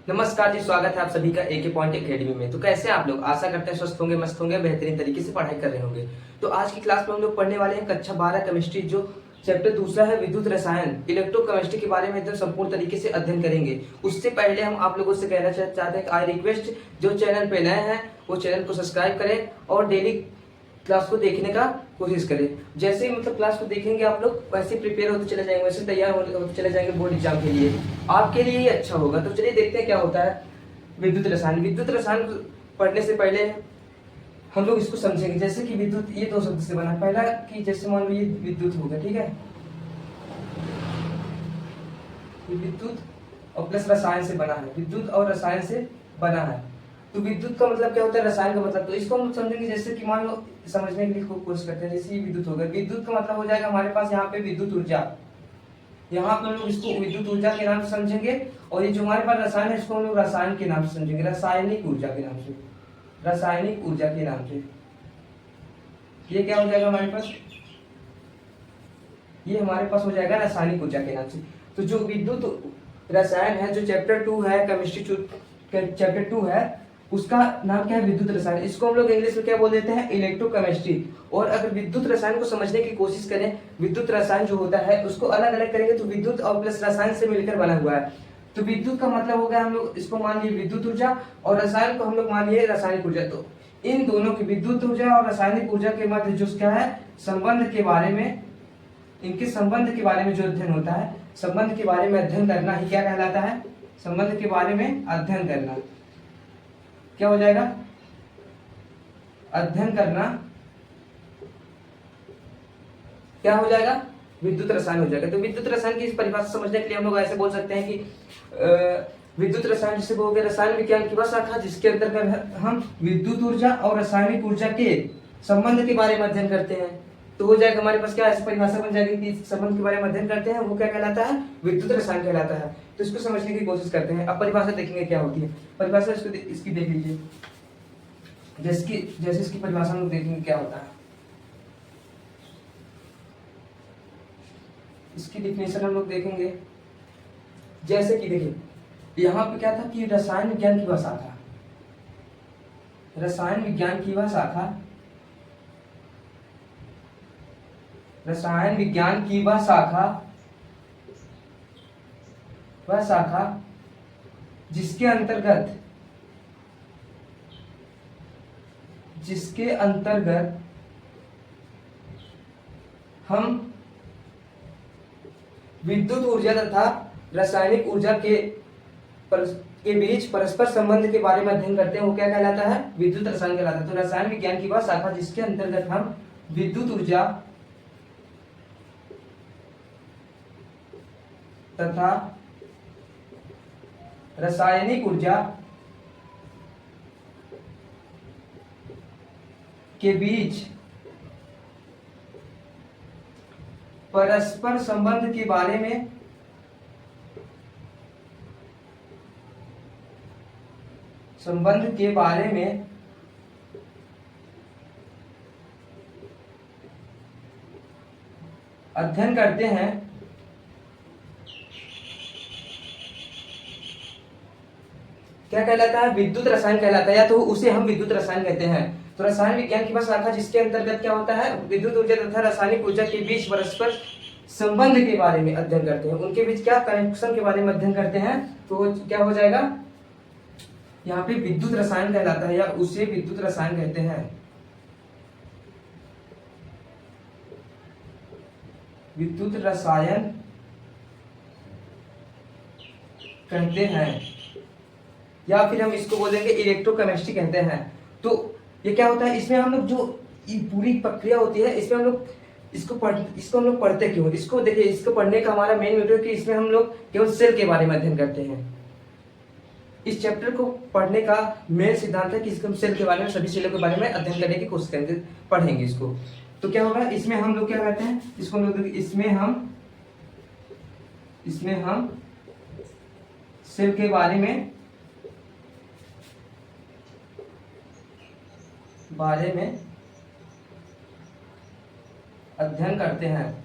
नमस्कार जी, स्वागत है आप सभी का एके पॉइंट एकेडमी में। तो कैसे आप लोग? आशा करते हैं स्वस्थ होंगे, मस्त होंगे, बेहतरीन तरीके से पढ़ाई कर रहे होंगे। तो आज की क्लास में हम लोग पढ़ने वाले हैं कक्षा 12 केमिस्ट्री, जो चैप्टर दूसरा है विद्युत रसायन, इलेक्ट्रोकेमिस्ट्री के बारे में एकदम संपूर्ण तरीके से अध्ययन करेंगे। उससे पहले हम आप लोगों से कहना चाहते हैं कि आई रिक्वेस्ट, जो चैनल पे नए हैं वो चैनल को सब्सक्राइब करें और डेली क्लास को देखने का कोशिश करें। जैसे ही क्लास को देखेंगे आप लोग, वैसे प्रिपेयर होते चले जाएंगे, वैसे तैयार होते चले जाएंगे बोर्ड एग्जाम के लिए। आपके लिए ही अच्छा होगा। तो चलिए देखते हैं क्या होता है विद्युत रसायन। विद्युत रसायन पढ़ने से पहले हम लोग इसको समझेंगे। जैसे कि विद्युत ये दो शब्द से बना है। पहला कि जैसे मान लो ये विद्युत हो गया, ठीक है, विद्युत और प्लस रसायन से बना है, विद्युत और रसायन से बना है। तो विद्युत का मतलब क्या होता है, रसायन का मतलब। तो इसको हम समझेंगे। जैसे कि मान लो समझने के लिए कोशिश करते हैं। जैसे ये विद्युत हो गया, विद्युत का मतलब हो जाएगा हमारे पास यहाँ पे विद्युत ऊर्जा। यहाँ पे हम लोग इसको विद्युत ऊर्जा के नाम से समझेंगे। और ये जो हमारे पास रसायन है, इसको हम लोग रसायन के नाम से समझेंगे, रासायनिक ऊर्जा के नाम से, रासायनिक ऊर्जा के नाम से। ये क्या हो जाएगा हमारे पास, ये हमारे पास हो जाएगा रासायनिक ऊर्जा के नाम से। तो जो विद्युत रसायन है, जो चैप्टर 2 है केमिस्ट्री, चैप्टर 2 है, उसका नाम क्या है, विद्युत रसायन। इसको हम लोग इंग्लिश में क्या बोल देते हैं, इलेक्ट्रोकेमिस्ट्री। और अगर विद्युत रसायन को समझने की कोशिश करें, विद्युत रसायन जो होता है उसको अलग अलग करेंगे तो विद्युत और प्लस रसायन से मिलकर बना हुआ है। तो विद्युत का मतलब हो गया, हम लोग इसको मान लिए विद्युत ऊर्जा, और रसायन को हम लोग मान लिए रासायनिक ऊर्जा। तो इन दोनों की, विद्युत ऊर्जा और रासायनिक ऊर्जा के मध्य जो क्या है, संबंध के बारे में, इनके संबंध के बारे में जो अध्ययन होता है, संबंध के बारे में अध्ययन करना ही क्या कहलाता है, संबंध के बारे में अध्ययन करना। क्या हो जाएगा, अध्ययन करना क्या हो जाएगा, विद्युत रसायन हो जाएगा। तो विद्युत रसायन की इस परिभाषा समझने के लिए हम लोग ऐसे बोल सकते हैं कि विद्युत रसायन जिसे बोलोगे रसायन विज्ञान की वह शाखा जिसके अंतर्गत हम विद्युत ऊर्जा और रासायनिक ऊर्जा के संबंध के बारे में अध्ययन करते हैं। तो हो जाएगा हमारे पास क्या, ऐसी परिभाषा बन जाएगी कि संबंध के बारे में अध्ययन करते हैं, वो क्या कहलाता है, विद्युत रसायन कहलाता है। तो इसको समझने की कोशिश करते हैं। अब परिभाषा देखेंगे क्या होती है। परिभाषा इसकी देख जैसे इसकी परिभाषा हम देखेंगे क्या होता है। इसकी डिफिनेशन हम लोग देखेंगे। जैसे कि देखिए, यहाँ पे क्या था कि रसायन विज्ञान की वह शाखा, रसायन विज्ञान की वह शाखा, रसायन विज्ञान की वह शाखा, वह शाखा जिसके अंतर्गत हम विद्युत ऊर्जा तथा रासायनिक ऊर्जा के बीच परस्पर संबंध के बारे में अध्ययन करते हैं, वो क्या कहलाता है, विद्युत रसायन कहलाता है। तो रसायन विज्ञान की वह शाखा जिसके अंतर्गत हम विद्युत ऊर्जा तथा रासायनिक ऊर्जा के बीच परस्पर संबंध के बारे में अध्ययन करते हैं। क्या कहलाता है, विद्युत रसायन कहलाता है, या तो उसे हम विद्युत रसायन कहते हैं। तो रसायन विज्ञान की वह शाखा जिसके अंतर्गत क्या होता है, विद्युत ऊर्जा तथा रासायनिक ऊर्जा के बीच परस्पर संबंध के बारे में अध्ययन करते हैं, उनके बीच क्या कनेक्शन के बारे में अध्ययन करते हैं। तो क्या हो जाएगा, यहाँ पे विद्युत रसायन कहलाता है, या उसे विद्युत रसायन कहते हैं, विद्युत रसायन कहते हैं, या फिर हम इसको बोलेंगे इलेक्ट्रोकेमिस्ट्री कहते हैं। तो ये क्या होता है, इसमें हम लोग जो ये पूरी प्रक्रिया होती है, इसमें हम लोग इसको हम लोग पढ़ते क्यों, इसको देखिए, इसको पढ़ने का हमारा मेन मोटिव कि इसमें हम लोग केवल सेल के बारे में अध्ययन करते हैं। इस चैप्टर को पढ़ने का मेन सिद्धांत है कि इसको हम सेल के बारे में, सभी सेलों के बारे में अध्ययन करने की कोशिश करेंगे, पढ़ेंगे इसको। तो क्या होगा, इसमें हम लोग क्या करते हैं, इसको हम लोग इसमें हम सेल के बारे में अध्ययन करते हैं।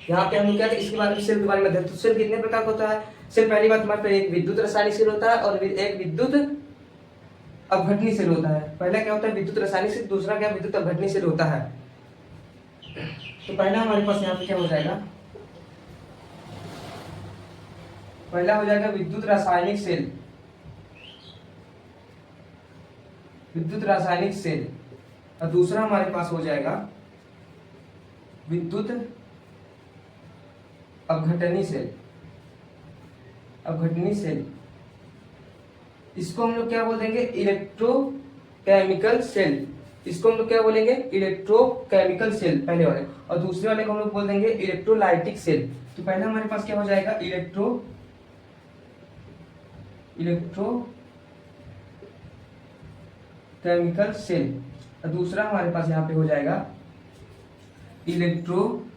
यहाँ पे हम लोग क्या इसके बारे में सेल के बारे में देखते हैं। तो सेल कितने प्रकार का होता है? सेल पहली बात हमारे पास एक विद्युत रासायनिक सेल होता है और एक विद्युत अपघटनी सेल होता है। पहला क्या होता है? विद्युत रासायनिक सेल। दूसरा क्या? विद्युत अपघटनी सेल होता है। तो पहला हमारे पास यहाँ पे क्या हो जाएगा? पहला हो जाएगा विद्युत रासायनिक सेल, विद्युत रासायनिक सेल। और दूसरा हमारे पास हो जाएगा विद्युत अपघटनी सेल, अपघटनी सेल। इसको हम लोग क्या बोल देंगे? Electrochemical cell. इसको हम लोग क्या बोलेंगे? इलेक्ट्रोकेमिकल सेल पहले वाले। और दूसरे वाले को हम लोग बोल देंगे इलेक्ट्रोलाइटिक सेल। तो पहला हमारे पास क्या हो जाएगा? Electrochemical cell. और दूसरा हमारे पास यहाँ पे हो जाएगा इलेक्ट्रोलाइटिक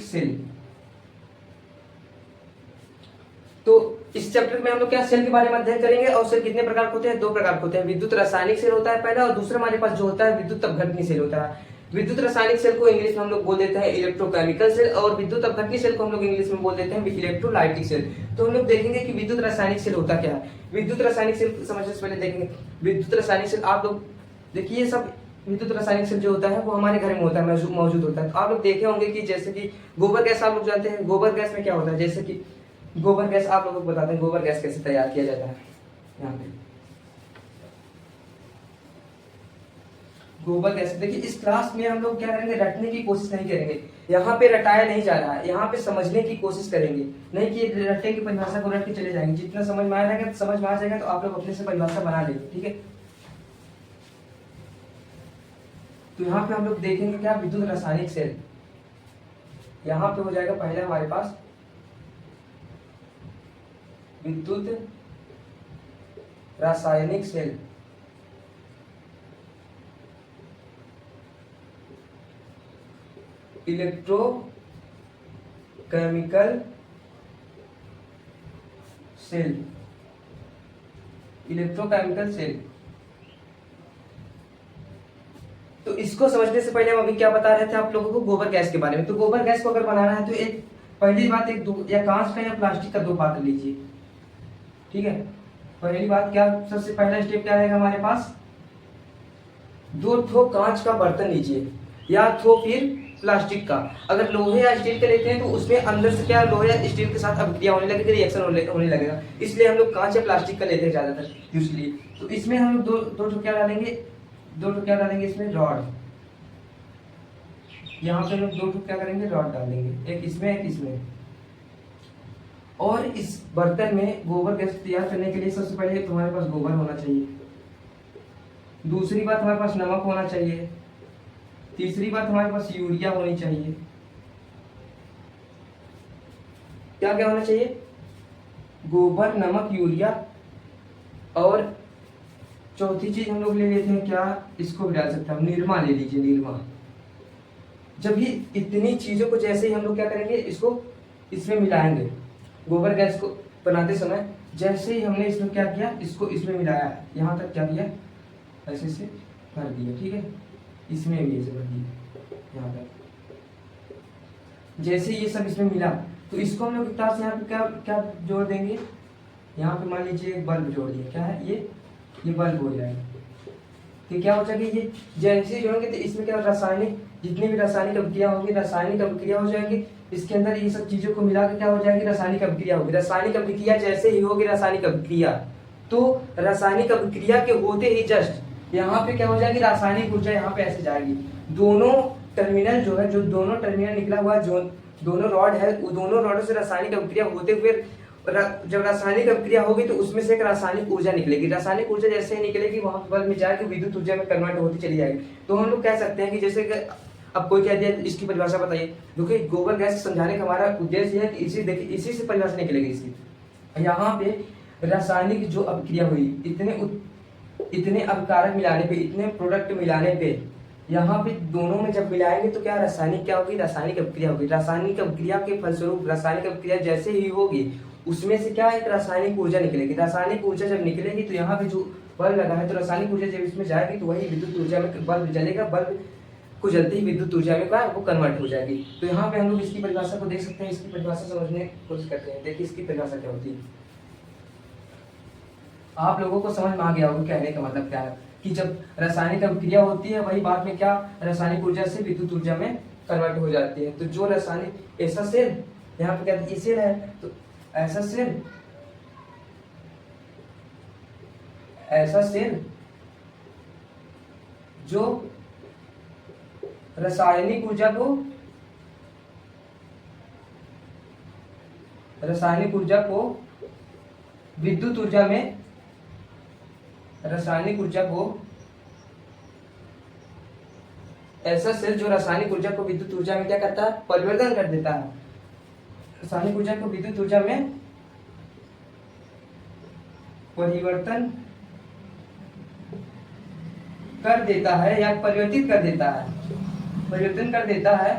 सेल। तो इस चैप्टर में हम लोग क्या सेल के बारे में अध्ययन करेंगे। और सेल कितने प्रकार के होते हैं? 2 प्रकार के होते हैं। विद्युत रासायनिक सेल होता है पहला, और दूसरा हमारे पास जो होता है विद्युत अपघटनी सेल होता है। विद्युत रासायनिक सेल को इंग्लिश में हम लोग बोल देते हैं इलेक्ट्रोकेमिकल सेल, और विद्युत अपघटनी सेल को हम लोग इंग्लिश में बोल देते हैं इलेक्ट्रोलाइटिक सेल। तो हम लोग देखेंगे कि विद्युत रासायनिक सेल होता क्या है। विद्युत रासायनिक सेल समझने से पहले देखेंगे विद्युत रासायनिक सेल। आप लोग देखिए, ये सब विद्युत रासायनिक सेल जो होता है वो हमारे घर में होता है, मौजूद होता है। तो आप लोग देखे होंगे कि जैसे कि गोबर गैस आप लोग जानते हैं। गोबर गैस में क्या होता है? जैसे कि गोबर गैस आप लोगों को बताते हैं गोबर गैस कैसे तैयार किया जाता है। यहाँ पे गोबर गैस देखिए, इस क्लास में हम लोग क्या करेंगे? रटने की कोशिश नहीं करेंगे। यहाँ पे रटाया नहीं जा रहा है, यहाँ पे समझने की कोशिश करेंगे। नहीं कि रटने की परिभाषा को रट के चले जाएंगे। जितना समझ में आ जाएगा समझ में आ जाएगा, तो आप लोग अपने से परिभाषा बना लेंगे। ठीक है, तो यहाँ पे हम लोग देखेंगे क्या? विद्युत रासायनिक सेल। यहाँ पे हो जाएगा पहले हमारे पास विद्युत रासायनिक cell. Electrochemical cell, electrochemical cell. तो इसको समझने से पहले हम अभी क्या बता रहे थे आप लोगों को? गोबर गैस के बारे में। तो गोबर गैस को अगर बनाना है तो एक पहली बात या कांच का या प्लास्टिक का 2 पात्र लीजिए। ठीक है, पहली बात क्या? सबसे पहला स्टेप क्या रहेगा हमारे पास? 2 ठो कांच का बर्तन लीजिए, या तो फिर प्लास्टिक का। अगर लोहे या स्टील का लेते हैं तो उसमें अंदर से क्या लोहे या स्टील के साथ अभिक्रिया होने लगेगी, रिएक्शन होने लगेगा। इसलिए हम लोग कांच या प्लास्टिक का लेते हैं ज्यादातर यूजली। तो इसमें हम लोग दो ठो क्या डालेंगे? 2 ठो क्या डालेंगे इसमें? रॉड। यहाँ पे लोग 2 ठो क्या करेंगे? रॉड डालेंगे, एक इसमें एक इसमें। और इस बर्तन में गोबर गैस तैयार करने के लिए सबसे पहले तुम्हारे पास गोबर होना चाहिए। दूसरी बात हमारे पास नमक होना चाहिए। तीसरी बात हमारे पास यूरिया होनी चाहिए। क्या क्या होना चाहिए? गोबर, नमक, यूरिया। और चौथी चीज हम लोग ले लेते हैं क्या? इसको भी डाल सकते हैं, निरमा ले लीजिए, निरमा। जब ये इतनी चीजों को जैसे ही हम लोग क्या करेंगे? इसको इसमें मिलाएंगे। गोबर गैस को बनाते समय जैसे ही हमने इसमें क्या किया? इसको इसमें मिलाया, यहाँ तक क्या किया? ऐसे से भर दिया। ठीक है, इसमें भी ऐसे भर दिया यहाँ तक। जैसे ये सब इसमें मिला तो इसको हम लोग एक तार से यहाँ पे क्या क्या जोड़ देंगे? यहाँ पे मान लीजिए एक बल्ब जोड़ दिया। क्या है ये बल्ब हो जाएगा। तो क्या हो जाएगा? ये जैसे ही जोड़ेंगे तो इसमें क्या रासायनिक, जितनी भी रासायनिक अभिक्रिया होगी, रासायनिक अभिक्रिया हो जाएगी। इसके अंदर ये सब चीजों को मिला के क्या हो जाएगी? रासायनिक अभिक्रिया होगी। रासायनिक अभिक्रिया जैसे ही होगी रासायनिक अभिक्रिया, तो रासायनिक अभिक्रिया के होते ही जस्ट यहाँ पे क्या हो जाएगी? रासायनिक ऊर्जा यहाँ पे ऐसे जाएगी। दोनों टर्मिनल जो है, जो दोनों टर्मिनल निकला हुआ जो दोनों रॉड है, वो दोनों रॉडों से रासायनिक अभिक्रिया होते हुए जब रासायनिक अभिक्रिया होगी तो उसमें से एक रासायनिक ऊर्जा निकलेगी। रासायनिक ऊर्जा जैसे ही निकलेगी वहां बल्ब में जाकर विद्युत ऊर्जा में कन्वर्ट होती चली जाएगी। तो हम लोग कह सकते हैं कि जैसे कि अब कोई कह दिया इसकी परिभाषा बताइए, देखिए गोबर गैस समझाने का हमारा उद्देश्य है कि इसी से परिभाषा निकलेगी इसकी। यहाँ पे रासायनिक जो अभिक्रिया हुई, इतने अभिकारक मिलाने पे, इतने प्रोडक्ट मिलाने पे, यहाँ पे दोनों में जब मिलाएंगे तो क्या रासायनिक क्या होगी? रासायनिक अभिक्रिया होगी। रासायनिक अभिक्रिया के फलस्वरूप रासायनिक अभिक्रिया जैसे ही होगी उसमें से क्या एक रासायनिक ऊर्जा निकलेगी। रासायनिक ऊर्जा जब निकलेगी तो यहाँ पे जो बल्ब लगा है तो रासायनिक ऊर्जा जब इसमें जाएगी तो वही विद्युत ऊर्जा में बल्ब जलेगा, बल्ब को जलते ही विद्युत ऊर्जा में क्या वो कन्वर्ट हो जाएगी। तो यहाँ पे हम लोग इसकी परिभाषा को देख सकते हैं, इसकी परिभाषा समझने की कोशिश करते हैं। देखिए इसकी परिभाषा क्या होती है, आप लोगों को समझ में आ गया होगा कहने का मतलब क्या है कि जब रासायनिक अभिक्रिया होती है वही बाद में क्या रासायनिक ऊर्जा से विद्युत ऊर्जा में कन्वर्ट हो जाती है। तो जो रासायनिक ऐसा सेल, यहाँ पे क्या ये सेल है, तो ऐसा सेल जो रासायनिक ऊर्जा को विद्युत ऊर्जा में ऐसा सेल जो रासायनिक ऊर्जा को विद्युत ऊर्जा में क्या करता है, परिवर्तन कर देता है। रासायनिक ऊर्जा को विद्युत ऊर्जा में परिवर्तन कर देता है या परिवर्तित कर देता है, परिवर्तन कर देता है,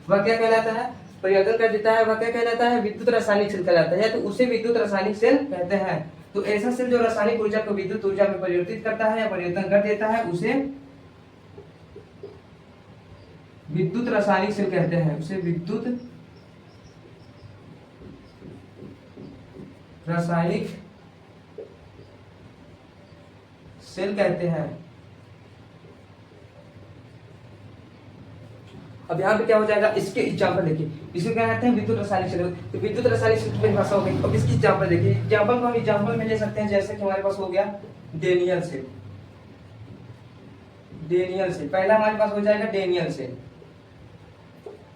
वह क्या कहलाता है, परिवर्तन कर देता है, वह क्या कहलाता है, विद्युत रासायनिक सेल कहलाता है, तो उसे विद्युत रासायनिक सेल कहते हैं। तो ऐसा सेल जो रासायनिक ऊर्जा को विद्युत ऊर्जा में परिवर्तित करता है या परिवर्तन कर देता है उसे विद्युत रासायनिक सेल कहते हैं, उसे विद्युत रासायनिक सेल कहते हैं। अब यहाँ पे क्या हो जाएगा, इसके एग्जाम्पल देखिए, इसको क्या कहते हैं, विद्युत रासायनिक सेल। तो विद्युत रासायनिक सेल की परिभाषा हो गई। अब इसकी एग्जाम्पल देखिए, एग्जाम्पल को हम एग्जाम्पल में ले सकते हैं, जैसे कि हमारे पास हो गया डेनियल सेल। डेनियल सेल पहला हमारे पास हो जाएगा डेनियल सेल।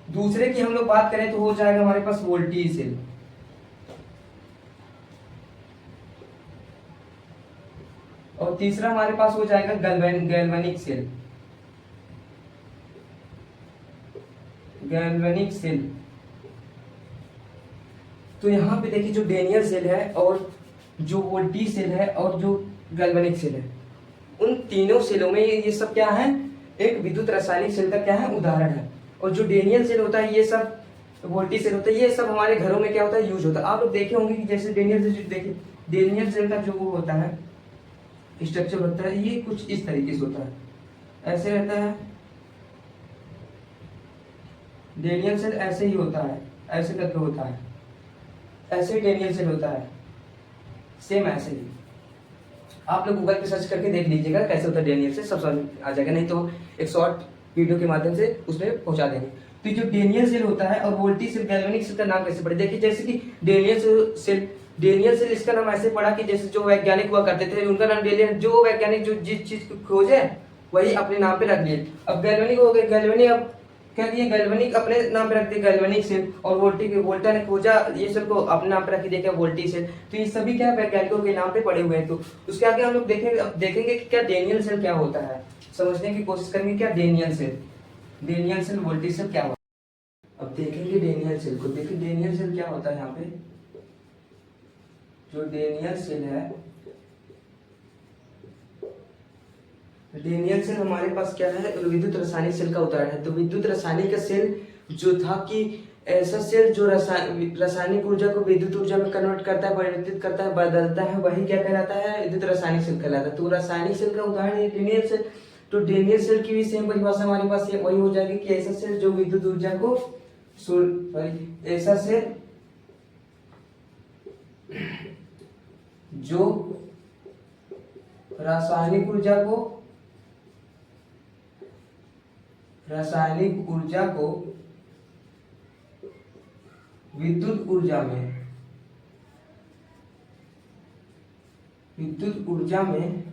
दूसरे की हम लोग बात करें तो हो जाएगा हमारे पास वोल्टी सेल। और तीसरा हमारे पास हो जाएगा गैल्वेनिक सेल। Galvanic cell. तो यहाँ पे देखिए जो डेनियल सेल है और जो वोल्टी सेल है और जो गैल्वेनिक सेल है, उन तीनों सेलों में ये सब क्या है, एक विद्युत रासायनिक सेल का क्या है, उदाहरण है। और जो डेनियल सेल होता है, ये सब वोल्टी सेल होता है, ये सब हमारे घरों में क्या होता है, यूज होता है। आप लोग देखे होंगे कि जैसे डेनियल सेल, देखिए डेनियल सेल का जो वो होता है स्ट्रक्चर होता है, ये कुछ इस तरीके से होता है, ऐसे रहता है। डेनियल सेल ऐसे ही होता है, ऐसे करके होता है, ऐसे ही डेनियल सेल होता है, सेम ऐसे ही। आप लोग गूगल पे सर्च करके देख लीजिएगा कैसे होता है डेनियल सेल, सब समझ आ जाएगा, नहीं तो एक शॉर्ट वीडियो के माध्यम से उसमें पहुंचा देंगे। तो जो डेनियल सेल होता है और वोल्टी सेल, गैल्वेनिक सेल का नाम कैसे पड़े, देखिए जैसे कि डेनियल सेल इसका नाम ऐसे पड़ा कि जैसे जो वैज्ञानिक हुआ करते थे उनका नाम डेनियल, जो वैज्ञानिक जो जिस चीज को खोजे वही अपने नाम पे रख लिए। अब गैल्वेनिक हो गए, गैल्वेनिक अब क्या किए, गैल्वेनिक अपने नाम पे रख दिए गैल्वेनिक सेल, और वोल्टा ने खोजा ये सब को अपने नाम पे रख दिया क्या, वोल्टी सेल। तो ये सभी क्या वैज्ञानिकों के नाम पे पड़े हुए हैं। तो उसके आगे हम लोग देखेंगे, अब देखेंगे कि क्या डेनियल सेल क्या होता है, समझने की कोशिश करेंगे क्या डेनियल सेल, वोल्टी सेल क्या होता है। अब देखेंगे डेनियल सेल को। देखिए डेनियल सेल क्या होता है, यहाँ पे जो डेनियल सेल है, डेनियल सेल हमारे पास क्या है, विद्युत रासायनिक सेल का उदाहरण है। तो विद्युत रासायनिक का सेल जो था कि ऐसा सेल जो रासायनिक ऊर्जा को विद्युत ऊर्जा में कन्वर्ट करता है, परिवर्तित करता है, बदलता है, वही क्या कहलाता है, विद्युत रासायनिक सेल कहलाता है। तो रासायनिक सेल का उदाहरण है डेनियल सेल। तो डेनियल सेल की भी सेम परिभाषा हमारे पास वही हो जाएगी कि ऐसा सेल जो विद्युत ऊर्जा को ऐसा सेल जो रासायनिक ऊर्जा को विद्युत ऊर्जा में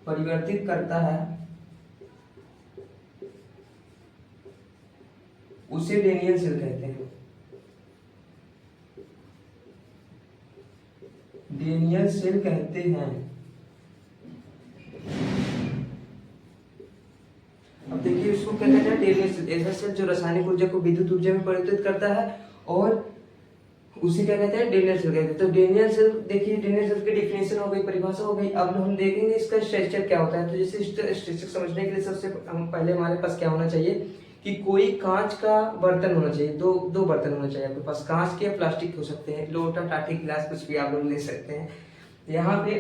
परिवर्तित करता है, उसे डेनियल सेल कहते हैं। डेनियल सेल कहते हैं। अब देखिए इसको क्या कहते हैं, डेनियल सेल, ऐसा सेल जो रासायनिक ऊर्जा को विद्युत ऊर्जा में परिवर्तित करता है और उसे क्या कहते हैं, डेनियल सेल कहते हैं। तो डेनियल सेल, देखिए डेनियल सेल की डिफिनेशन हो गई, परिभाषा हो गई। अब हम देखेंगे इसका स्ट्रक्चर क्या होता है। तो जैसे स्ट्रक्चर समझने के लिए सबसे हम पहले हमारे पास क्या होना चाहिए कि कोई कांच का बर्तन होना चाहिए, दो बर्तन होना चाहिए आपके पास, कांच के या प्लास्टिक हो सकते हैं, लोटा टाटी गिलास कुछ भी आप लोग ले सकते हैं। यहाँ पे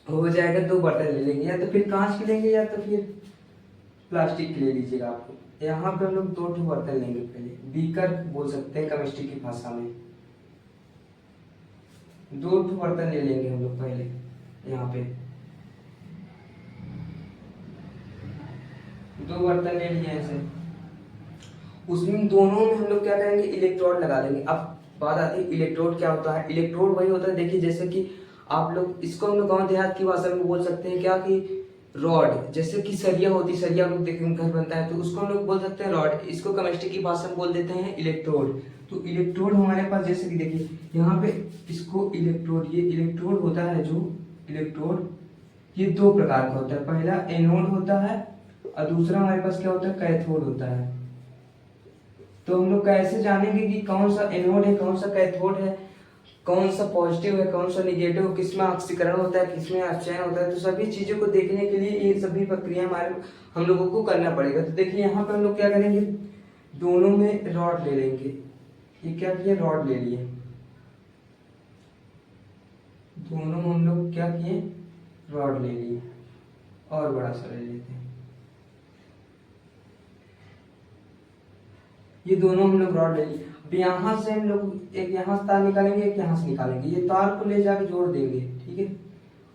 हो जाएगा, दो बर्तन ले लेंगे, या तो फिर कांच के लेंगे या तो फिर प्लास्टिक के ले लीजिएगा आपको। यहाँ पे हम लोग दो ठो बर्तन लेंगे, पहले बीकर बोल सकते हैं केमिस्ट्री की भाषा में, दो ठो बर्तन ले लेंगे हम लोग पहले। यहाँ पे दो बर्तन ले लिए ऐसे, उसमें दोनों में हम लोग क्या करेंगे, इलेक्ट्रोड लगा देंगे। अब बात आती है इलेक्ट्रोड क्या होता है। इलेक्ट्रोड वही होता है, देखिए जैसे कि आप लोग इसको हम लोग गाँव देहात की भाषा में बोल सकते हैं क्या कि रॉड, जैसे कि सरिया होती, सरिया हम लोग देखेंगे घर बनता है तो उसको हम लोग बोल सकते हैं रॉड, इसको केमिस्ट्री की भाषा में बोल देते हैं इलेक्ट्रोड। तो इलेक्ट्रोड हमारे पास जैसे कि देखिए यहाँ पे इसको इलेक्ट्रोड, ये इलेक्ट्रोड होता है जो इलेक्ट्रोड, ये दो प्रकार का होता है, पहला एनोड होता है और दूसरा हमारे पास क्या होता है, कैथोड होता है। तो हम लोग कैसे जानेंगे कि कौन सा एनोड है, कौन सा कैथोड है, कौन सा पॉजिटिव है, कौन सा निगेटिव, किसमें ऑक्सीकरण होता है, किसमें अपचयन होता है। तो सभी चीजों को देखने के लिए ये सभी प्रक्रिया हमारे हम लोगों को करना पड़ेगा। तो देखिए यहाँ पे हम लोग क्या करेंगे, दोनों में रॉड ले लेंगे। ये क्या किया, रॉड ले लिए, दोनों हम लोग क्या किए, रॉड ले लिए, और बड़ा सा ले लेते हैं। ये दोनों हम लोग रॉड ले लिए। अब यहाँ से हम लोग एक यहाँ से तार निकालेंगे, एक यहाँ से निकालेंगे, ये तार को ले जाके जोड़ देंगे, ठीक है।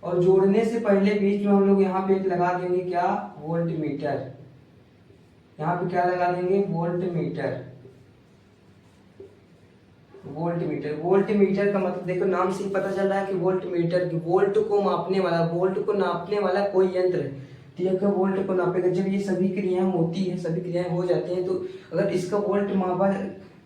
और जोड़ने से पहले बीच में हम लोग यहाँ पे एक लगा देंगे क्या, वोल्ट मीटर। यहाँ पे क्या लगा देंगे, volt meter. Volt meter, volt meter का मतलब देखो नाम से ही पता चल रहा है कि वोल्ट मीटर, की वोल्ट को मापने वाला, वोल्ट को नापने वाला कोई यंत्र है, ठीक है, वोल्ट को नापेगा। जब ये सभी क्रियाएं होती है, सभी क्रियाएं हो जाती हैं, तो अगर इसका वोल्ट मापा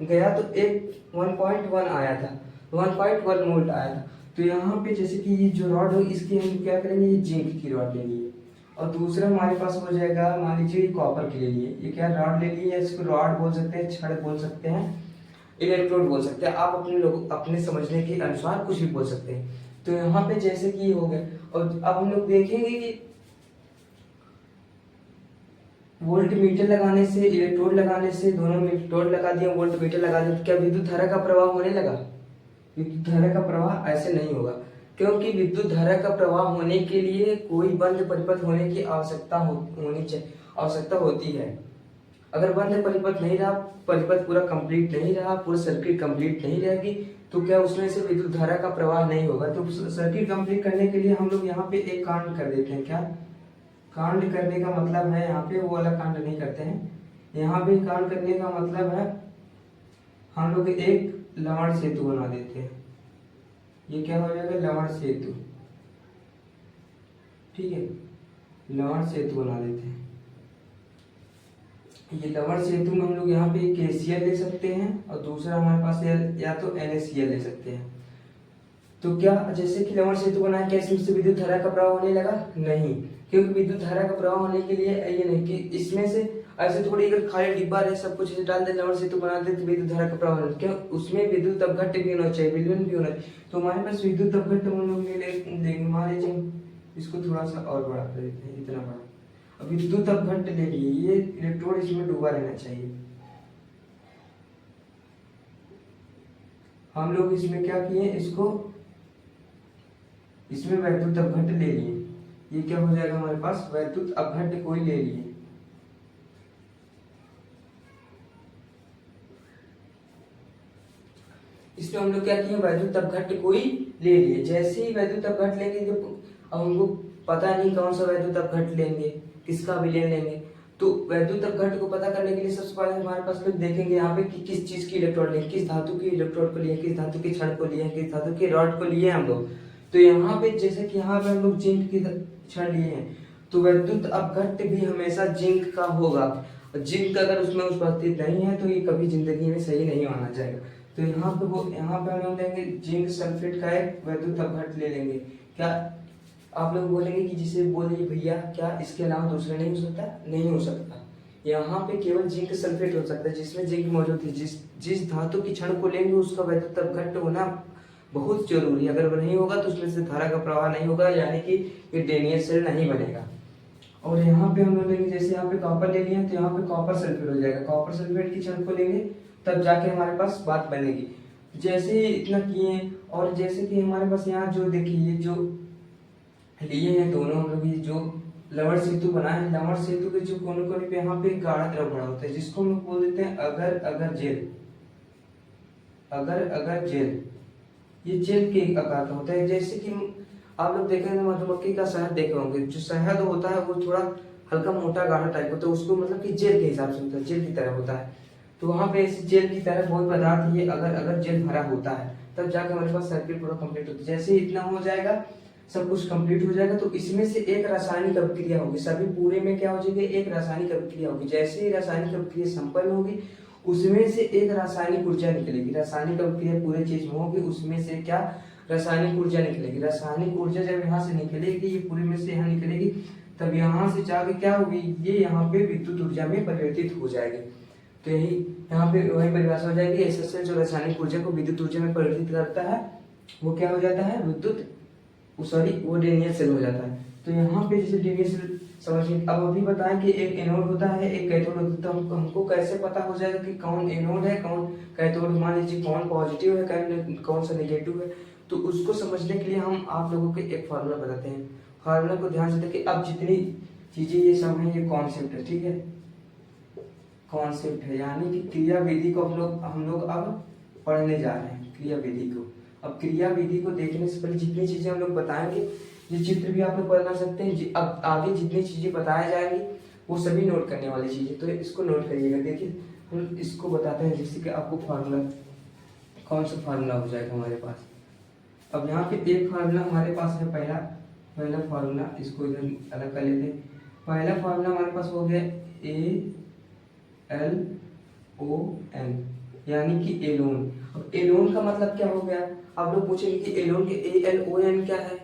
गया तो एक 1.1 आया था, 1.1 वोल्ट आया था। तो यहाँ पे जैसे कि ये जो रॉड हो, इसकी हम क्या करेंगे, ये जिंक की रॉड ले लिए, और दूसरा हमारे पास हो जाएगा, मान लीजिए कॉपर की ले लिए। ये क्या रॉड ले लिए, इसको रॉड बोल सकते हैं, छड़ बोल सकते हैं, इलेक्ट्रोड बोल सकते हैं, आप अपने लोग अपने समझने के अनुसार कुछ भी बोल सकते हैं। तो यहाँ पे जैसे कि ये हो गया, और अब हम लोग देखेंगे कि वोल्ट मीटर लगाने से, इलेक्ट्रोड लगाने से, दोनों में इलेक्ट्रोड लगा दिया, वोल्ट मीटर लगा दिया, तो क्या विद्युत धारा का प्रवाह होने लगा। विद्युत धारा का प्रवाह ऐसे नहीं होगा, क्योंकि विद्युत धारा का प्रवाह होने के लिए कोई बंद परिपथ होने की आवश्यकता होती है। अगर बंद परिपथ नहीं रहा, परिपथ पूरा कंप्लीट नहीं रहा, पूरा सर्किट कंप्लीट नहीं रहेगी, तो क्या उसमें से विद्युत धारा का प्रवाह नहीं होगा। तो सर्किट कंप्लीट करने के लिए हम लोग यहाँ पे एक कांड कर देते हैं। क्या कांड करने का मतलब है, यहाँ पे वो वाला कांड नहीं करते हैं, यहाँ पे कांड करने का मतलब है हम लोग एक लवण सेतु बना देते हैं। ये क्या हो जाएगा, लवण सेतु, ठीक है, लवण सेतु बना देते हैं। ये लवण सेतु में हम लोग यहाँ पे KCl ले सकते हैं, और दूसरा हमारे पास या तो NaCl ले सकते हैं। तो क्या जैसे कि लवण सेतु बनाया, क्या इसमें से विद्युत धारा का प्रवाह होने लगा, नहीं, क्योंकि विद्युत धारा का प्रवाह होने के लिए ये नहीं कि इसमें से ऐसे थोड़ी अगर खाली डिब्बा रहे, सब कुछ डाल दे, लवण सेतु बना दे, तो विद्युत धारा का प्रवाह होना, क्यों, उसमें विद्युत अपघट्ट भी होना चाहिए, विलयन भी होना चाहिए। तो हमारे पास विद्युत अपघट्ट हम लोग लेंगे, मान लीजिए इसको थोड़ा सा और बड़ा कर देते हैं, इतना बड़ा। अब विद्युत अपघट्ट ले लिए, ये इलेक्ट्रोड इसमें डूबा रहना चाहिए। हम लोग इसमें क्या किए, इसमें वैद्युत अपघट्ट ले लिए। ये क्या हो जाएगा हमारे पास, वैद्युत अपघट्ट कोई ले लिए। इसमें हम लोग क्या किए, वैद्युत अपघट्ट कोई ले लिए। जैसे ही वैद्युत अपघट्ट लेंगे, जब अब हमको पता नहीं कौन सा वैद्युत अपघट्ट लेंगे, किसका विलयन लेंगे, तो वैद्युत अपघट्ट को पता करने के लिए सबसे पहले हमारे पास लोग देखेंगे यहाँ पे कि किस चीज की इलेक्ट्रोड लेंगे, किस धातु की इलेक्ट्रोड को लिए, किस धातु की छड़ को लिए, किस धातु की रॉड को लिए हम लोग। तो यहाँ पे जैसे कि यहाँ पे हम लोग जिंक की छड़ लिए हैं, तो वैद्युत अपघट्ट भी हमेशा जिंक का होगा। जिंक अगर उसमें उपस्थित नहीं है तो ये कभी जिंदगी में सही नहीं माना जाएगा। तो यहाँ पे हम लोग लेंगे जिंक सल्फेट का एक वैद्युत अपघट्ट ले लेंगे। क्या आप लोग बोलेंगे कि जिसे बोलिए भैया क्या इसके अलावा दूसरा नहीं हो सकता, नहीं हो सकता। यहाँ पे केवल जिंक सल्फेट हो सकता है, जिसमें जिंक मौजूद है। जिस धातु की क्षण को लेंगे उसका वैद्युत अपघट्ट होना बहुत जरूरी है। अगर वो नहीं होगा तो उसमें से धारा का प्रवाह नहीं होगा, यानी कि ये डैनियल सेल नहीं बनेगा। और यहाँ पे हम लोग लेंगे, जैसे यहाँ पे कॉपर ले लिया तो यहाँ पे कॉपर सल्फेट हो जाएगा, कॉपर सल्फेट की क्षण को लेंगे तब जाके हमारे पास बात बनेगी। जैसे ही इतना किए और जैसे कि हमारे पास यहाँ जो देखिए ये जो लिए हैं दोनों हम लोग, ये जो लवण सेतु बना है, लवण सेतु के जो कोने कोने पे यहाँ पे एक गाढ़ा द्रव भरा होता है जिसको हम लोग बोल देते हैं अगर अगर जेल। अगर अगर जेल, ये जेल के आकार का होता है। जैसे कि आप लोग देखेंगे मधुमक्खी का शहद देखे होंगे, जो शहद होता है वो थोड़ा हल्का मोटा गाढ़ा टाइप होता है, उसको मतलब कि जेल के हिसाब से होता है, जेल की तरह होता है। तो वहां पे ऐसे जेल की तरह बहुत पदार्थ ये अगर अगर जेल भरा होता है तब जाकर हमारे पास सर्किट पूरा कंप्लीट होता है। जैसे इतना हो जाएगा, सब कुछ कंप्लीट हो जाएगा, तो इसमें से एक रासायनिक अभिक्रिया होगी, सभी पूरे में क्या हो जाएगी, एक रासायनिक अभिक्रिया होगी। जैसे ही रासायनिक अभिक्रिया संपन्न होगी उसमें से एक रासायनिक ऊर्जा निकलेगी। रासायनिक अभिक्रिया पूरे चीज में होगी, उसमें से क्या रासायनिक ऊर्जा निकलेगी। रासायनिक ऊर्जा जब यहाँ से निकलेगी, ये पूरे में से यहाँ निकलेगी, तब यहाँ से जाके क्या होगी, ये यहाँ पे विद्युत ऊर्जा में परिवर्तित हो जाएगी। तो यही यहाँ पे वही परिभाषा हो जाएगी, ऐसे जो रासायनिक ऊर्जा को विद्युत ऊर्जा में परिवर्तित करता है वो क्या हो जाता है, विद्युत सॉरी वो डीनियल सेल हो जाता है। तो यहाँ पे जैसे डीनियल सेल समझिए। अब अभी बताएं कि एक एनोड होता है एक कैथोड होता है, तो हमको कैसे पता हो जाएगा कि कौन एनोड है कौन कैथोड, मान लीजिए कौन पॉजिटिव है कौन सा नेगेटिव है। तो उसको समझने के लिए हम आप लोगों को एक फार्मूला बताते हैं। फार्मूला को ध्यान से देखिए। अब जितनी चीजें ये सब है ये कॉन्सेप्ट है, ठीक है, कॉन्सेप्ट है, यानी कि क्रिया विधि को हम लोग अब पढ़ने जा रहे हैं, क्रिया विधि को। अब क्रिया विधि को देखने से पहले जितनी चीजें हम लोग बताएंगे, ये चित्र भी आप लोग पढ़ सकते हैं। अब आगे जितनी चीजें बताया जाएंगी वो सभी नोट करने वाली चीजें, तो इसको नोट करिएगा। देखिए हम इसको बताते हैं, जैसे कि आपको फार्मूला कौन सा फार्मूला हो जाएगा हमारे पास। अब यहाँ पे एक फार्मूला हमारे पास है, पहला फार्मूला, इसको इधर अलग कर लेते हैं। पहला फार्मूला हमारे पास हो गया ALON, यानी कि एलोन। अब एलोन का मतलब क्या हो गया, आप लोग पूछेंगे कि एलोन के ALON क्या है।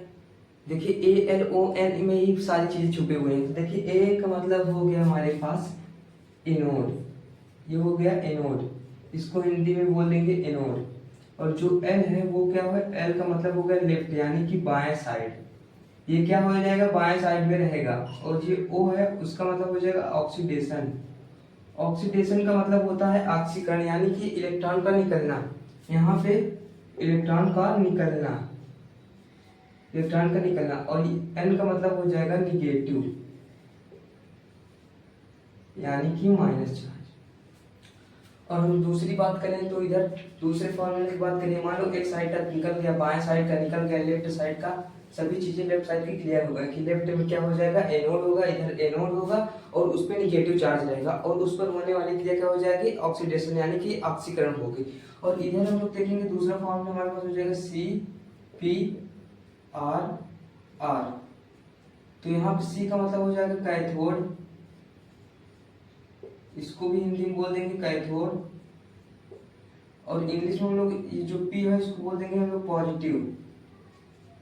देखिए ALON में ही सारी चीजें छुपे हुए हैं। तो देखिए ए का मतलब हो गया हमारे पास एनोड, ये हो गया एनोड, इसको हिंदी में बोल देंगे एनोड। और जो L है वो क्या है, L का मतलब हो गया लेफ्ट, यानी कि बाएं साइड, ये क्या हो जाएगा, बाएं साइड में रहेगा। और ये O है उसका मतलब हो जाएगा ऑक्सीडेशन। ऑक्सीडेशन का मतलब होता है ऑक्सीकरण, यानी कि इलेक्ट्रॉन का निकलना, यहाँ पे इलेक्ट्रॉन का निकलना, इलेक्ट्रॉन का निकलना। और N का मतलब हो जाएगा निगेटिव, यानी कि माइनस चार्ज। और हम दूसरी बात करें तो इधर दूसरे फॉर्मूले की बात करें, मान लो एक साइड का निकल गया, बाएं साइड का निकल गया, लेफ्ट साइड का सभी चीजें लेफ्ट साइड की क्लियर होगा कि लेफ्ट में क्या हो जाएगा, एनोड होगा, इधर एनोड होगा और उस पर निगेटिव चार्ज रहेगा और उस पर होने वाली क्रिया क्या हो जाएगी, ऑक्सीडेशन, यानी कि ऑक्सीकरण होगी। और इधर हम लोग देखेंगे दूसरा फॉर्मूला हमारे पास हो जाएगा CpRr। तो यहाँ पे C का मतलब हो जाएगा कैथोड, इसको भी हिंदी में बोल देंगे कैथोड। और इंग्लिश में हम लोग ये जो P है इसको बोल देंगे हम लोग पॉजिटिव,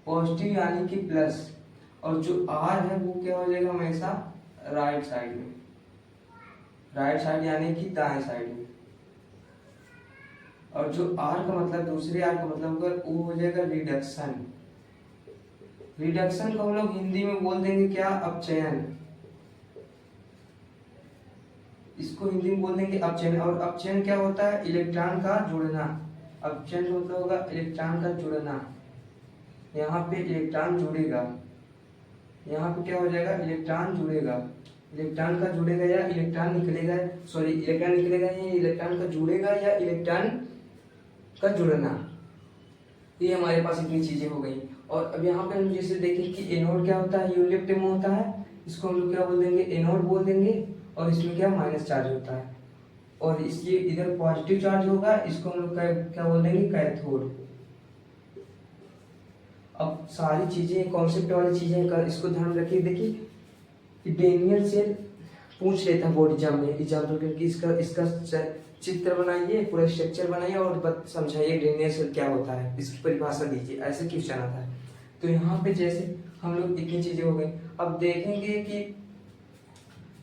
पॉजिटिव यानी कि प्लस। और जो R है वो क्या हो जाएगा हमेशा राइट साइड में, राइट साइड यानी कि दाएं साइड में। और जो R का मतलब दूसरे R का मतलब होगा वो हो जाएगा रिडक्शन। रिडक्शन को हम लोग हिंदी में बोल देंगे क्या, अपचयन, इसको हिंदी में बोल देंगे अपचयन। और अपचयन क्या होता है, इलेक्ट्रॉन का जुड़ना। अपचयन मतलब होगा इलेक्ट्रॉन का जुड़ना, यहाँ पे इलेक्ट्रॉन जुड़ेगा, यहाँ पे क्या हो जाएगा, इलेक्ट्रॉन जुड़ेगा, इलेक्ट्रॉन का जुड़ेगा या इलेक्ट्रॉन निकलेगा, सॉरी इलेक्ट्रॉन निकलेगा या इलेक्ट्रॉन का जुड़ेगा या इलेक्ट्रॉन का जुड़ना। ये हमारे पास इतनी चीजें हो गई। और अब यहाँ पे हम जैसे देखें कि एनोड क्या होता है, यूनिट में होता है, इसको हम लोग क्या बोल देंगे, एनोड बोल देंगे। और इसमें क्या माइनस चार्ज होता है और इसलिए इधर पॉजिटिव चार्ज होगा, इसको हम लोग क्या बोल देंगे, कैथोड। अब सारी चीजें कॉन्सेप्ट वाली चीजें इसको ध्यान रखिए। देखिए डेनियल सेल पूछ लेता है बोर्ड एग्जाम में, एग्जाम्पल करके इसका चित्र बनाइए, पूरा स्ट्रक्चर बनाइए और समझाइए डेनियल सेल क्या होता है, इसकी परिभाषा दीजिए, ऐसे क्वेश्चन आता है। तो यहाँ पे जैसे हम लोग इतनी चीजें हो गई। अब देखेंगे कि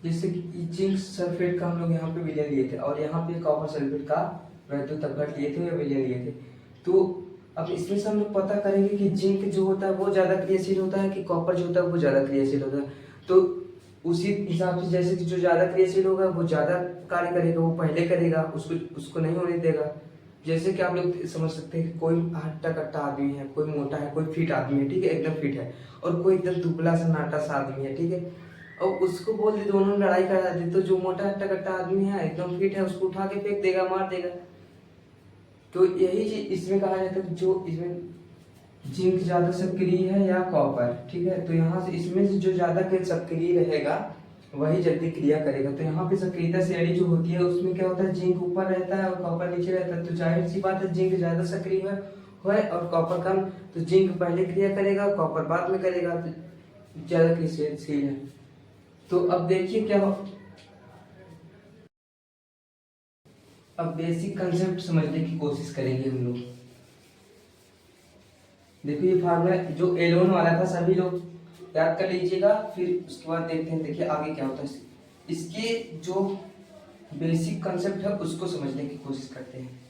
जैसे कि जिंक सल्फेट का हम लोग यहाँ पे विलयन लिए थे और यहाँ पे कॉपर सल्फेट का वैद्युत अपघट लिए थे या विलयन लिए थे। तो अब इसमें से हम लोग पता करेंगे कि जिंक जो होता है वो ज्यादा क्रियाशील होता है कि कॉपर जो होता है वो ज्यादा क्रियाशील होता है। तो उसी हिसाब से जैसे कि जो ज्यादा क्रियाशील होगा वो ज्यादा कार्य करेगा, वो पहले करेगा, उसको उसको नहीं होने देगा। जैसे कि आप लोग समझ सकते हैं कि कोई हट्टा कट्टा आदमी है, कोई मोटा है, कोई फिट आदमी है, ठीक है, एकदम फिट है, और कोई एकदम दुबला सा नाटा सा आदमी है, ठीक है, और उसको बोल दे दोनों लड़ाई करा दे, तो जो मोटा हट्टा कट्टा आदमी है एकदम फिट है उसको उठा के फेंक देगा, मार देगा। तो यही चीज इसमें कहा जाता है, जो इसमें जिंक ज्यादा सक्रिय है या कॉपर, ठीक है, तो यहाँ से इसमें से जो ज्यादा सक्रिय रहेगा वही जल्दी क्रिया करेगा। तो यहाँ पे सक्रियता श्रेणी जो होती है उसमें क्या होता है, जिंक ऊपर रहता है और कॉपर नीचे रहता है, तो जाहिर सी बात है जिंक ज्यादा सक्रिय है और कॉपर कम, तो जिंक पहले क्रिया करेगा, कॉपर बाद में करेगा, तो ज्यादा क्रियाशील है। तो अब देखिए क्या हो, अब बेसिक कंसेप्ट समझने की कोशिश करेंगे हम लोग। देखो ये फार्मूला जो एलोन वाला था सभी लोग याद कर लीजिएगा, फिर उसके बाद देखते हैं, देखिए आगे क्या होता है। इसके जो बेसिक कंसेप्ट है उसको समझने की कोशिश करते हैं।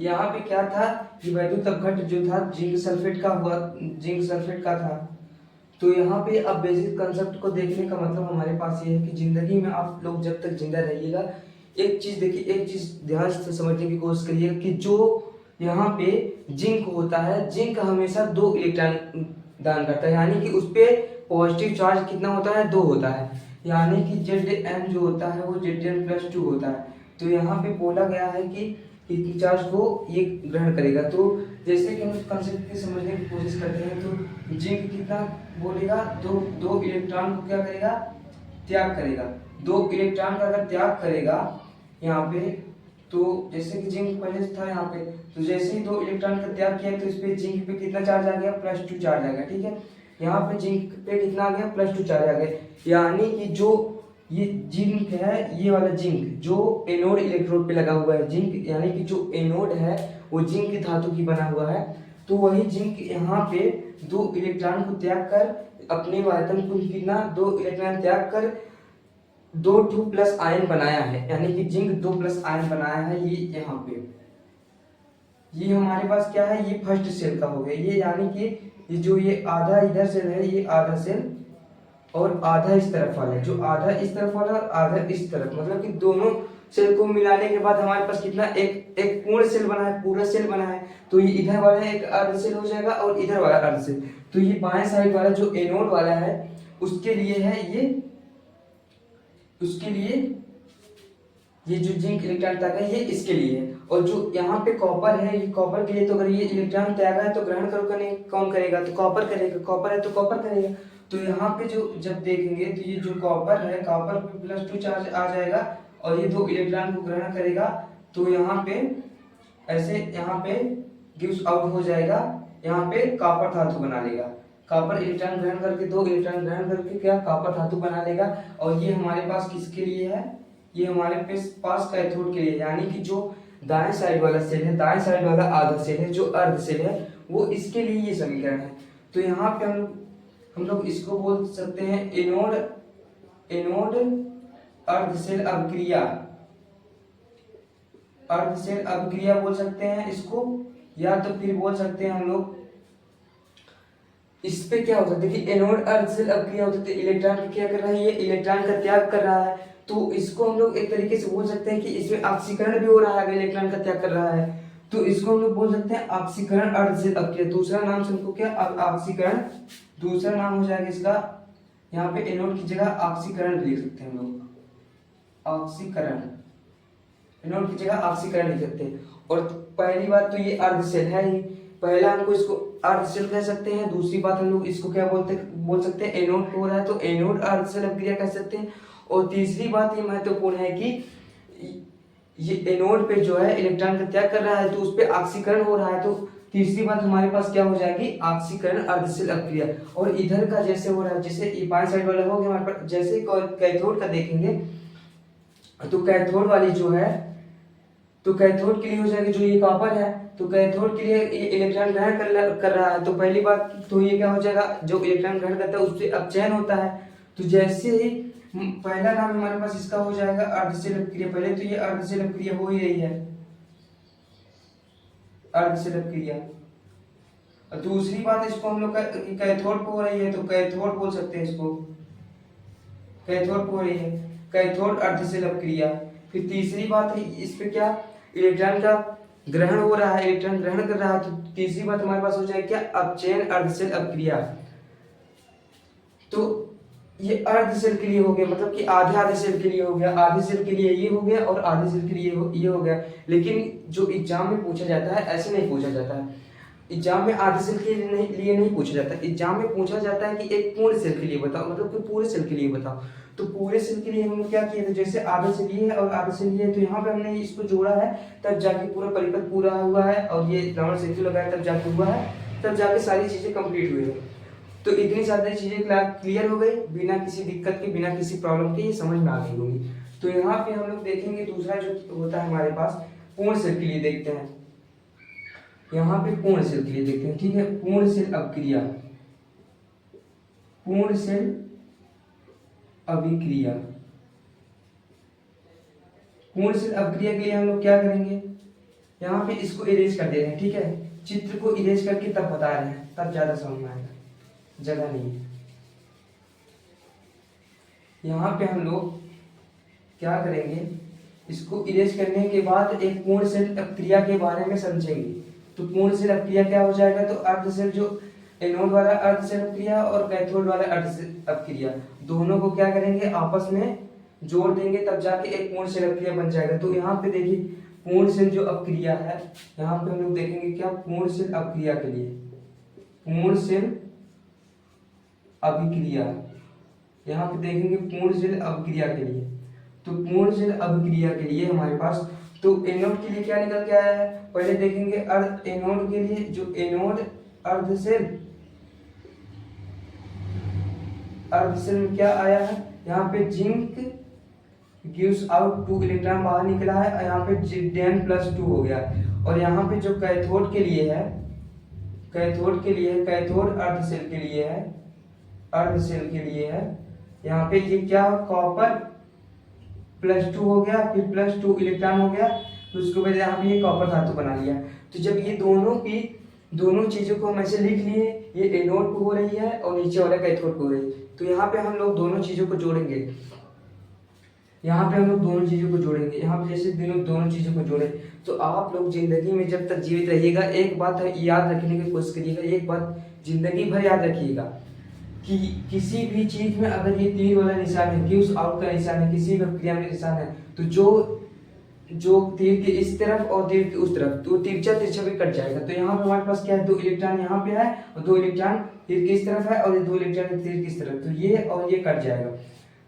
यहाँ पे क्या था कि वैद्युत अपघट्ट जो था जिंक सल्फेट का हुआ, जिंक सल्फेट का था। तो यहाँ पे अब बेसिक कंसेप्ट को देखने का मतलब हमारे पास ये है कि जिंदगी में आप लोग जब तक जिंदा रहिएगा, एक चीज देखिए, एक चीज ध्यान से समझने की कोशिश करिएगा कि जो यहाँ पे जिंक होता है, जिंक हमेशा 2 इलेक्ट्रॉन दान करता है, यानी कि उस पे पॉजिटिव चार्ज कितना होता है, 2 होता है, यानी कि Zn जो होता है वो Zn+2 होता है। तो यहाँ पे बोला गया है कि इतनी चार्ज को ये ग्रहण करेगा। तो जैसे कि हम कंसेप्ट को समझने की कोशिश करते हैं, तो जिंक कितना बोलेगा, दो इलेक्ट्रॉन को क्या करेगा, त्याग करेगा। 2 इलेक्ट्रॉन का अगर त्याग करेगा यहाँ पे, तो जैसे कि जिंक पहले था यहाँ पे, तो जैसे ही 2 इलेक्ट्रॉन का त्याग किया तो इस पे जिंक पे कितना चार्ज आ गया, +2 चार्ज आ गया, ठीक है। यहाँ पे जिंक पे कितना आ गया, +2 चार्ज आ गया, यानी कि जो ये जिंक है, ये वाला जिंक जो एनोड इलेक्ट्रोड पे लगा हुआ है, जिंक यानी कि जो एनोड है वो जिंक की धातु की बना हुआ है, तो वही जिंक यहाँ पे 2 इलेक्ट्रॉन को त्याग कर अपने आयतन को कितना, 2 इलेक्ट्रॉन त्याग कर 2 आयन बनाया है, यानी कि जिंक 2 आयन बनाया है। ये यहाँ पे ये हमारे पास क्या है, ये फर्स्ट सेल का हो गया ये, यानी कि ये जो ये आधा इधर सेल है, ये आधा सेल और आधा इस तरफ वाला है, जो आधा इस तरफ वाला और आधा इस तरफ, मतलब कि दोनों सेल को मिलाने के बाद हमारे पास कितना, एक पूर्ण सेल बना है, पूरा सेल बना है। तो ये इधर वाला एक अर्ध सेल हो जाएगा और इधर वाला अर्ध सेल। तो ये बाएं साइड वाला जो एनोड वाला है उसके लिए है ये, उसके लिए ये जो जिंक इलेक्ट्रॉन त्याग है ये इसके लिए है, और जो यहाँ पे कॉपर है, ये कॉपर के लिए, तो अगर ये इलेक्ट्रॉन त्याग है तो ग्रहण कौन करेगा, तो कॉपर करेगा, कॉपर है तो कॉपर करेगा। तो यहाँ पे जो जब देखेंगे तो ये जो कॉपर है, कॉपर पे +2 चार्ज आ जाएगा और ये 2 इलेक्ट्रॉन को ग्रहण करेगा, तो यहाँ पे ऐसे यहाँ पे गिव्स आउट हो जाएगा, यहाँ पे कॉपर धातु बना लेगा, कॉपर इलेक्ट्रॉन ग्रहण करके 2 इलेक्ट्रॉन ग्रहण करके क्या कॉपर धातु बना लेगा। और ये हमारे पास किसके लिए है, ये हमारे पास कैथोड के लिए, यानी कि जो दाएं साइड वाला सेल है, दाएं साइड वाला आधा सेल है, जो अर्ध सेल है, वो इसके लिए ये समीकरण है। तो यहाँ पे हम लोग इसको बोल सकते हैं एनोड अर्ध सेल अभिक्रिया, अर्ध सेल अभिक्रिया बोल सकते हैं इसको, या तो फिर बोल सकते हैं हम लोग इस पे क्या होता है, देखिए एनोड अर्ध सेल अभिक्रिया होती है, इलेक्ट्रॉन की क्या कर रहा है, ये इलेक्ट्रॉन का त्याग कर रहा है, तो इसको हम लोग एक तरीके से बोल सकते हैं कि इसमें ऑक्सीकरण भी हो रहा है, अगर इलेक्ट्रॉन का त्याग कर रहा है तो इसको हम लोग बोल सकते हैं ऑक्सीकरण अर्ध सेल अभिक्रिया। दूसरा नाम से हमको क्या, ऑक्सीकरण, दूसरा नाम हो जाएगा इसका, यहाँ पे एनोड की जगह ऑक्सीकरण भी लिख सकते हैं हम लोग, ऑक्सीकरण, एनोड की जगह ऑक्सीकरण लिख सकते हैं। और पहली बात तो ये अर्ध सेल है ही, पहला हमको इसको अर्ध सेल कह सकते हैं, दूसरी बात हम लोग इसको क्या बोल सकते हैं, एनोड हो रहा है तो एनोड अर्ध सेल अभिक्रिया कह सकते हैं। और तीसरी बात ये महत्वपूर्ण है कि ये एनोड पे जो है इलेक्ट्रॉन का त्याग कर रहा है तो उस पे ऑक्सीकरण हो रहा है, तो तीसरी बात हमारे पास क्या हो जाएगी, ऑक्सीकरण अर्ध सेल अभिक्रिया। और इधर का जैसे हो रहा है, जैसे ये बाएं साइड वाला हो गया हमारे पास, जैसे कैथोड का देखेंगे तो कैथोड वाली जो है, तो कैथोड के लिए हो जाएगी जो ये कॉपर है, तो कैथोड के लिए ये इलेक्ट्रॉन ग्रहण कर रहा है, तो पहली बात तो ये क्या हो जाएगा, जो इलेक्ट्रॉन ग्रहण करता है उससे अपचयन होता है। तो जैसे ही पहला नाम हमारे पास इसका हो जाएगा अर्ध सेल अभिक्रिया, पहले तो ये अर्ध सेल अभिक्रिया हो ही रही है, अर्ध सेल अभिक्रिया। और दूसरी बात इसको हम लोग कैथोड पे हो रही है तो कैथोड बोल सकते हैं इसको, कैथोड पे हो रही है, कैथोड अर्धशेल अपक्रिया। फिर तीसरी बात है इस पे क्या, इलेक्ट्रॉन का ग्रहण हो रहा है, इलेक्ट्रॉन ग्रहण कर रहा है, तो तीसरी बात हमारे पास हो जाए क्या, अपचयन अर्धशेल अपक्रिया। तो ये अर्ध सेल के लिए हो गया, मतलब कि आधे आधे सेल के लिए हो गया, आधे सेल के लिए ये हो गया और आधे सेल के लिए ये हो गया। लेकिन जो एग्जाम में पूछा जाता है ऐसे नहीं पूछा जाता है, एग्जाम में आधे सेल के लिए नहीं पूछा जाता, एग्जाम में पूछा जाता है कि एक पूर्ण सेल के लिए बताओ, मतलब कि पूरे सेल के लिए बताओ। तो पूरे सेल के लिए हम लोग क्या किए थे, जैसे आधे सेल ये है और आधे सेल ये है, तो यहाँ पे हमने इसको जोड़ा है, तब जाके पूरा परिपथ पूरा हुआ है, और ये लवण सेतु लगाया तब जाके हुआ है, तब जाके सारी चीजें कंप्लीट हुई है। तो इतनी सारी चीजें क्लियर हो गई बिना किसी दिक्कत के, बिना किसी प्रॉब्लम के, ये समझ में आ गई होगी। तो यहाँ पे हम लोग देखेंगे दूसरा जो होता है हमारे पास, पूर्ण सेल के लिए देखते हैं। यहाँ पे पूर्ण सेल के लिए देखते हैं, ठीक है। पूर्ण सेल अभिक्रिया, पूर्ण सेल अभिक्रिया, पूर्ण सेल अभिक्रिया के लिए हम लोग क्या करेंगे, यहाँ पे इसको इरेज कर दे रहे हैं, ठीक है। चित्र को इरेज करके तब बता रहे हैं, तब ज्यादा समझ में आएगा, जगह नहीं। यहाँ पे हम लोग क्या करेंगे, इसको इरेज करने के बाद एक पूर्ण सेल अपक्रिया के बारे में समझेंगे। तो पूर्ण सेल अपक्रिया क्या हो जाएगा, तो अर्ध सेल जो एनोड वाला अर्ध सेल अपक्रिया और कैथोड वाला अर्ध सेल अपक्रिया, दोनों को क्या करेंगे, आपस में जोड़ देंगे, तब जाके एक पूर्ण सेल अपक्रिया बन जाएगा। तो यहाँ पे देखिए पूर्ण सेल जो अपक्रिया है, यहाँ पे हम लोग देखेंगे क्या, पूर्ण सेल अपक्रिया के लिए, पूर्ण सेल अभिक्रिया, यहाँ पे देखेंगे पूर्ण सेल अभिक्रिया के लिए। तो पूर्ण सेल अभिक्रिया के लिए हमारे पास, तो एनोड के लिए क्या निकल के आया है, पहले देखेंगे अर्ध एनोड के लिए, जो एनोड अर्ध सेल में क्या आया है, यहाँ पे जिंक गिव्स आउट 2 इलेक्ट्रॉन बाहर निकला है, यहाँ पे Zn+2 हो गया। और यहाँ पे जो कैथोड के लिए है, कैथोड के लिए, कैथोड अर्ध सेल के लिए है, अर्ध सेल के लिए है, यहाँ पे ये क्या, कॉपर +2 हो गया, फिर +2 इलेक्ट्रॉन हो गया, तो उसके बाद यहाँ पे ये कॉपर धातु बना लिया। तो जब ये दोनों चीजों को हम ऐसे लिख लिए, ये एनोड पे हो रही है और नीचे वाला कैथोड पे हो रही है, तो यहाँ पे हम लोग दोनों चीजों को जोड़ेंगे, यहाँ पे हम लोग दोनों चीजों को जोड़ेंगे। यहाँ पे जैसे दोनों चीजों को जोड़े, तो आप लोग जिंदगी में जब तक जीवित रहिएगा, एक बात याद रखने की कोशिश करिएगा, एक बात जिंदगी भर याद रखिएगा कि किसी भी चीज में अगर ये तीर वाला निशान है, गिव्स आउट का निशान है, किसी भी प्रक्रिया में निशान है, तो जो तीर के इस तरफ और तीर के उस तरफ, तो तिरछा भी कट जाएगा। तो यहाँ पे हमारे पास क्या है, 2 इलेक्ट्रॉन यहाँ पे है और 2 इलेक्ट्रॉन तीर की इस तरफ है, और ये 2 इलेक्ट्रॉन तीर की इस तरफ, तो ये और ये कट जाएगा।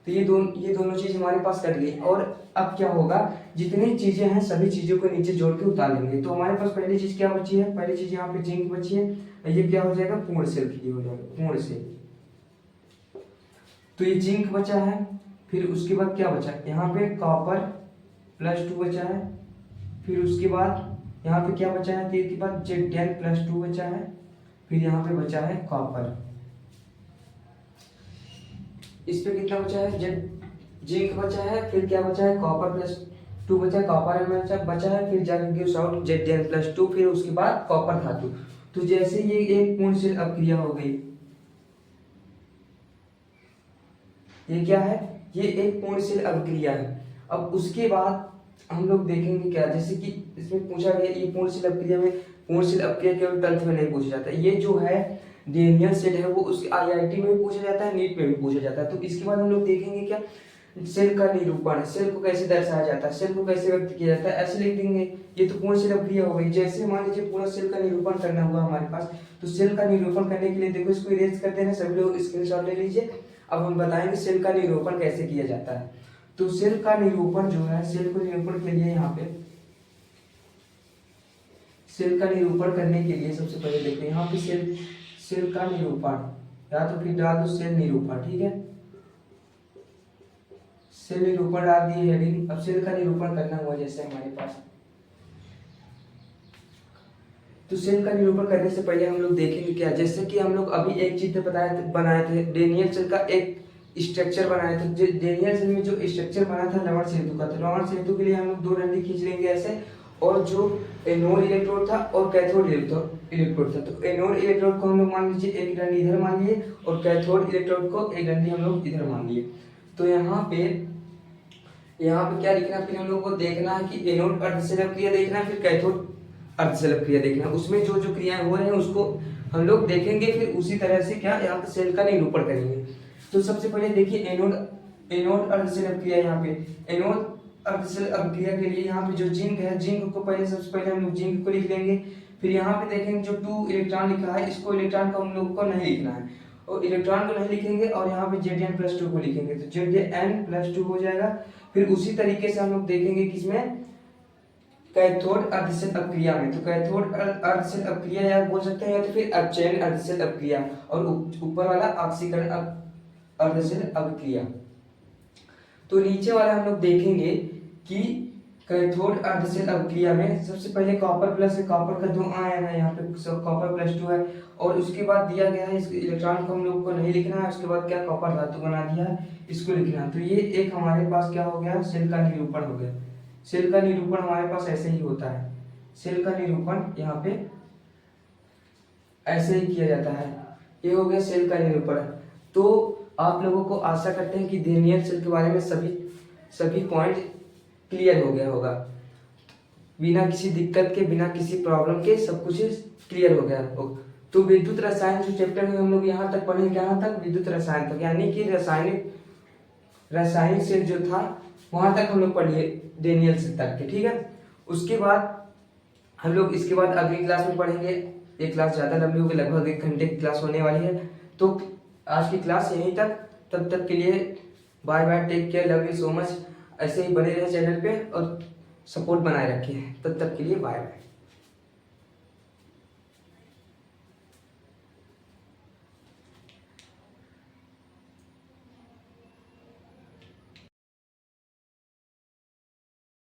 तो ये दोनों चीज हमारे पास कट गई। और अब क्या होगा, जितनी चीजें हैं सभी चीजों को नीचे जोड़ के उतार लेंगे। तो हमारे पास पहली चीज क्या बची है, पहली चीज यहाँ पे जिंक बची है, ये क्या हो जाएगा, पूर्ण सेल के लिए हो जाएगा, पूर्ण सेल। तो ये जिंक बचा है, फिर उसके बाद क्या बचा, यहाँ पे कॉपर +2 बचा है, फिर उसके बाद यहाँ पे क्या बचा है, तीर के बाद Zn+2 बचा है, फिर यहाँ पे बचा है कॉपर। इस पे कितना बचा है, जिंक बचा है, फिर क्या बचा है, कॉपर +2 बचा है, कॉपर बचा है, फिर जाके गिव्स आउट Zn+2, फिर उसके बाद कॉपर धातु। तो जैसे ये एक पूर्ण सेल अपक्रिया हो गई, ये क्या है, ये एक पूर्ण सेल अभिक्रिया है। अब उसके बाद हम लोग देखेंगे क्या, जैसे कि इसमें पूछा गया, ये पूर्ण सेल अभिक्रिया में, पूर्ण सेल अभिक्रिया केवल 12th में नहीं पूछा जाता, ये जो है डेनियल सेल है वो उसके IIT में भी पूछा जाता है, नीट में भी पूछा जाता है। तो इसके बाद हम लोग देखेंगे क्या, सेल का निरूपण, सेल को कैसे दर्शाया जाता है, सेल को कैसे व्यक्त किया जाता है, ऐसे लिख देंगे। ये तो पूर्ण सेल अभिक्रिया हो गई। जैसे मान लीजिए पूर्ण सेल का निरूपण करना हुआ हमारे पास, तो सेल का निरूपण करने के लिए देखो इसको इरेज करते हैं, सभी लोग स्क्रीनशॉट ले लीजिए। अब हम बताएंगे सेल का निरूपण कैसे किया जाता है। तो सेल का निरूपण जो है, सेल को निरूपण के लिए यहाँ पे, सेल का निरूपण करने के लिए सबसे पहले देखो यहाँ पे सेल का निरूपण, या तो फिर डाल दो सेल निरूपण, ठीक है, सेल निरूपण डाल दिए हेडिंग। अब सेल का निरूपण करना हुआ जैसे हमारे पास, तो सेल का निरूपण करने से पहले हम लोग देखेंगे क्या, जैसे कि हम लोग अभी एक चित्र बनाए थे, डेनियल सेल का एक स्ट्रक्चर बनाए थे। डेनियल सेल में जो स्ट्रक्चर बना था लवण सेतु का, तो लवण सेतु के लिए हम लोग 2 डंडी खींच लेंगे ऐसे, और जो एनोड इलेक्ट्रोड था और कैथोड इलेक्ट्रोड था। तो एनोड इलेक्ट्रोड को हम लोग मान लीजिए एक डंडी इधर मान लिए और कैथोड इलेक्ट्रोड को एक डंडी हम लोग इधर मान लिए। तो यहाँ पे क्या लिखना है, फिर हम लोग को देखना है कि एनोड अर्धसैलक क्रिया देखना है, फिर कैथोड अर्धसैलक क्रिया देखना है। उसमें जो जो क्रियाएं हो रहे हैं उसको हम लोग देखेंगे, फिर उसी तरह से क्या यहाँ पे सेल का निरूपण करेंगे। तो सबसे पहले देखिए एनोड अर्धसैलक क्रिया। यहाँ पे एनोड अर्धसैलक अभिक्रिया के लिए यहाँ पे जो जिंक है, जिंक को पहले सबसे पहले हम लोग जिंक को लिख लेंगे। फिर यहाँ पे देखेंगे जो 2 इलेक्ट्रॉन लिखा है, इसको इलेक्ट्रॉन को हम लोग को नहीं लिखना है और इलेक्ट्रॉन को नहीं लिखेंगे और यहाँ पे Zn+2 को लिखेंगे। तो Zn+2 हो जाएगा। फिर उसी तरीके से हम लोग देखेंगे किसमें, कैथोड अर्धसैल अपक्रिया में। तो कैथोड अर्धसैल अपक्रिया या बोल सकते हैं, या तो फिर अपचयन अर्धसैल अपक्रिया, और ऊपर वाला ऑक्सीकरण अर्धसैल अपक्रिया। तो नीचे वाला हम लोग देखेंगे कि कैथोड अर्धसैल अपक्रिया में सबसे पहले कॉपर प्लस है, कॉपर का 2 आयन है, यहाँ पे कॉपर +2 है, और उसके बाद दिया गया है इस इलेक्ट्रॉन को हम लोग को नहीं लिखना है। उसके बाद क्या कॉपर धातु बना दिया है, इसको लिखना है। तो ये एक हमारे पास क्या हो गया, सेल का निरूपण हो गया। सेल का निरूपण हमारे पास ऐसे ही होता है। सेल का निरूपण यहाँ पे ऐसे ही किया जाता है। ये हो गया सेल का निरूपण। तो आप लोगों को आशा करते हैं कि डेनियल सेल के बारे में सभी पॉइंट क्लियर हो गया होगा, बिना किसी दिक्कत के, बिना किसी प्रॉब्लम के सब कुछ क्लियर हो गया होगा। तो विद्युत रसायन जो चैप्टर में हम लोग यहाँ तक पढ़े, यहाँ तक विद्युत रसायन तक, यानी कि रासायनिक सेल जो था वहां तक हम लोग पढ़िए डेनियल सेल तक के, ठीक है। उसके बाद हम लोग इसके बाद अगली क्लास में पढ़ेंगे। एक क्लास ज़्यादा लंबी होगी, लगभग 1 घंटे की क्लास होने वाली है। तो आज की क्लास यहीं तक, तब तक के लिए bye bye, take care, love you so much. ऐसे ही बने रहे चैनल पे और सपोर्ट बनाए रखिए। तब तक के लिए बाय बाय।